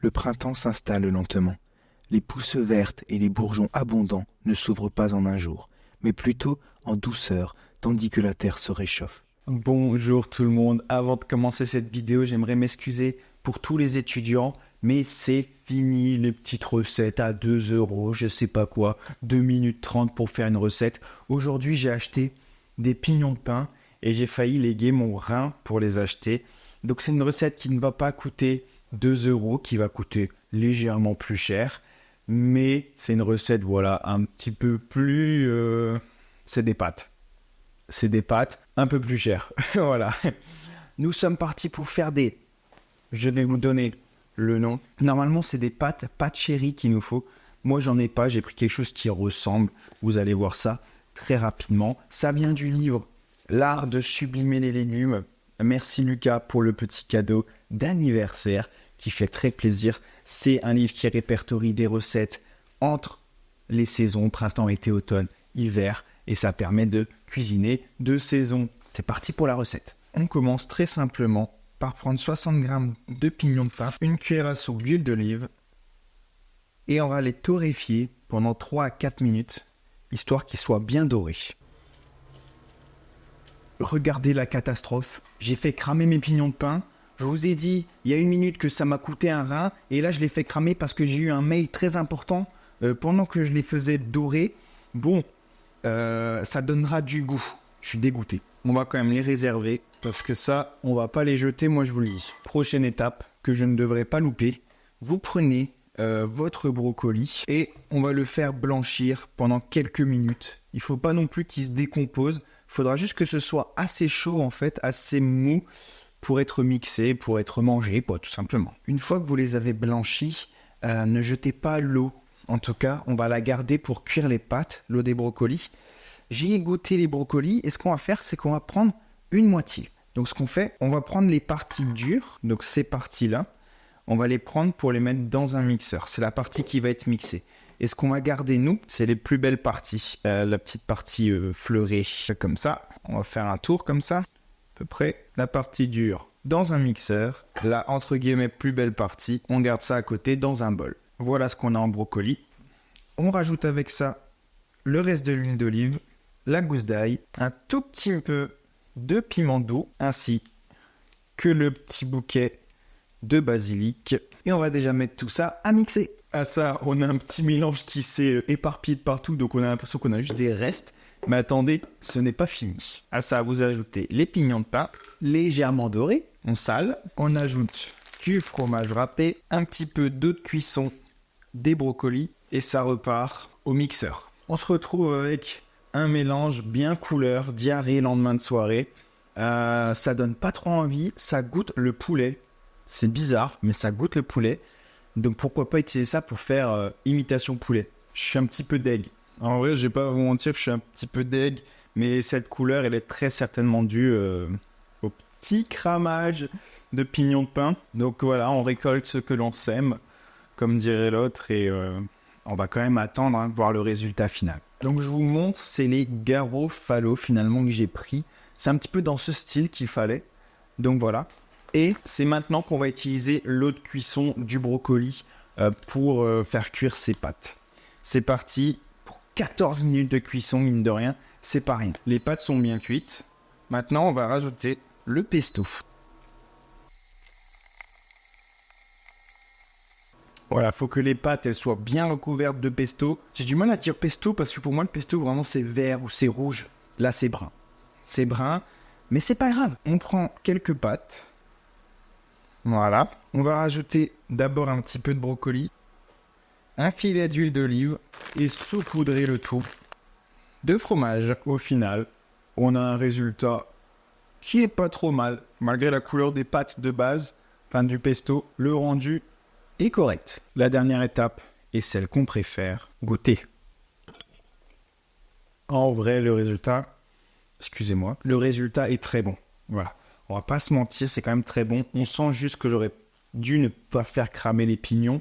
Le printemps s'installe lentement. Les pousses vertes et les bourgeons abondants ne s'ouvrent pas en un jour, mais plutôt en douceur, tandis que la terre se réchauffe. Bonjour tout le monde, avant de commencer cette vidéo, j'aimerais m'excuser pour tous les étudiants, mais c'est fini les petites recettes à 2 €, je sais pas quoi, 2 minutes 30 pour faire une recette. Aujourd'hui, j'ai acheté des pignons de pain et j'ai failli léguer mon rein pour les acheter. Donc c'est une recette qui ne va pas coûter 2 €, qui va coûter légèrement plus cher, mais c'est une recette, voilà, un petit peu plus... C'est des pâtes. C'est des pâtes un peu plus chères. Voilà. Nous sommes partis pour faire des... Je vais vous donner le nom. Normalement, c'est des pâtes cherry qu'il nous faut. Moi, j'en ai pas. J'ai pris quelque chose qui ressemble. Vous allez voir ça très rapidement. Ça vient du livre L'art de sublimer les légumes. Merci Lucas pour le petit cadeau d'anniversaire qui fait très plaisir. C'est un livre qui répertorie des recettes entre les saisons, printemps, été, automne, hiver. Et ça permet de cuisiner de saison. C'est parti pour la recette. On commence très simplement par prendre 60 g de pignons de pain, une cuillère à soupe d'huile d'olive, et on va les torréfier pendant 3 à 4 minutes, histoire qu'ils soient bien dorés. Regardez la catastrophe. J'ai fait cramer mes pignons de pain. Je vous ai dit, il y a 1 minute que ça m'a coûté un rein, et là je les fais cramer parce que j'ai eu un mail très important pendant que je les faisais dorer. Bon, ça donnera du goût. Je suis dégoûté. On va quand même les réserver parce que ça, on va pas les jeter, moi je vous le dis. Prochaine étape que je ne devrais pas louper. Vous prenez votre brocoli et on va le faire blanchir pendant quelques minutes. Il faut pas non plus qu'il se décompose. Il faudra juste que ce soit assez chaud en fait, assez mou pour être mixé, pour être mangé, quoi, tout simplement. Une fois que vous les avez blanchis, ne jetez pas l'eau. En tout cas, on va la garder pour cuire les pâtes, l'eau des brocolis. J'ai égoutter les brocolis et ce qu'on va faire, c'est qu'on va prendre une moitié. Donc ce qu'on fait, on va prendre les parties dures, donc ces parties-là, on va les prendre pour les mettre dans un mixeur. C'est la partie qui va être mixée. Et ce qu'on va garder, nous, c'est les plus belles parties. La petite partie fleurée, comme ça. On va faire un tour comme ça, à peu près. La partie dure dans un mixeur. La, entre guillemets, plus belle partie, on garde ça à côté dans un bol. Voilà ce qu'on a en brocoli. On rajoute avec ça le reste de l'huile d'olive, la gousse d'ail, un tout petit peu de piment doux, ainsi que le petit bouquet de basilic. Et on va déjà mettre tout ça à mixer. À ça, on a un petit mélange qui s'est éparpillé de partout, donc on a l'impression qu'on a juste des restes. Mais attendez, ce n'est pas fini. À ça, vous ajoutez les pignons de pain, légèrement dorés. On sale. On ajoute du fromage râpé, un petit peu d'eau de cuisson, des brocolis, et ça repart au mixeur. On se retrouve avec un mélange bien couleur, diarrhée lendemain de soirée. Ça donne pas trop envie, ça goûte le poulet. C'est bizarre, mais ça goûte le poulet. Donc pourquoi pas utiliser ça pour faire imitation poulet. Je suis un petit peu deg. En vrai, je vais pas vous mentir, je suis un petit peu deg, mais cette couleur, elle est très certainement due au petit cramage de pignons de pain. Donc voilà, on récolte ce que l'on sème, comme dirait l'autre, et on va quand même attendre, voir le résultat final. Donc je vous montre, c'est les Garofalo finalement que j'ai pris. C'est un petit peu dans ce style qu'il fallait. Donc voilà. Et c'est maintenant qu'on va utiliser l'eau de cuisson du brocoli pour faire cuire ces pâtes. C'est parti pour 14 minutes de cuisson, mine de rien. C'est pas rien. Les pâtes sont bien cuites. Maintenant, on va rajouter le pesto. Voilà, faut que les pâtes elles soient bien recouvertes de pesto. J'ai du mal à dire pesto parce que pour moi le pesto vraiment c'est vert ou c'est rouge. Là c'est brun. C'est brun, mais c'est pas grave. On prend quelques pâtes. Voilà. On va rajouter d'abord un petit peu de brocoli, un filet d'huile d'olive et saupoudrer le tout de fromage. Au final, on a un résultat qui est pas trop mal. Malgré la couleur des pâtes de base, enfin du pesto, le rendu est correct. La dernière étape est celle qu'on préfère, goûter. En vrai, le résultat, excusez-moi, le résultat est très bon. Voilà, on va pas se mentir, c'est quand même très bon. On sent juste que j'aurais dû ne pas faire cramer les pignons.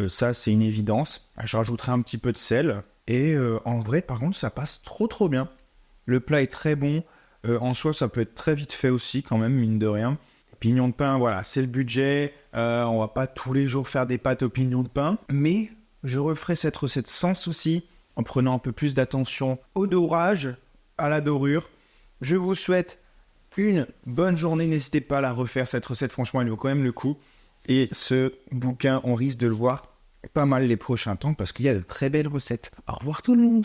Ça, c'est une évidence. Je rajouterai un petit peu de sel. Et en vrai, par contre, ça passe trop bien. Le plat est très bon. En soi, ça peut être très vite fait aussi, quand même, mine de rien. Pignon de pain, voilà, c'est le budget. On va pas tous les jours faire des pâtes au pignon de pain. Mais je referai cette recette sans souci, en prenant un peu plus d'attention au dorage, à la dorure. Je vous souhaite une bonne journée. N'hésitez pas à la refaire, cette recette. Franchement, elle vaut quand même le coup. Et ce bouquin, on risque de le voir pas mal les prochains temps parce qu'il y a de très belles recettes. Au revoir tout le monde.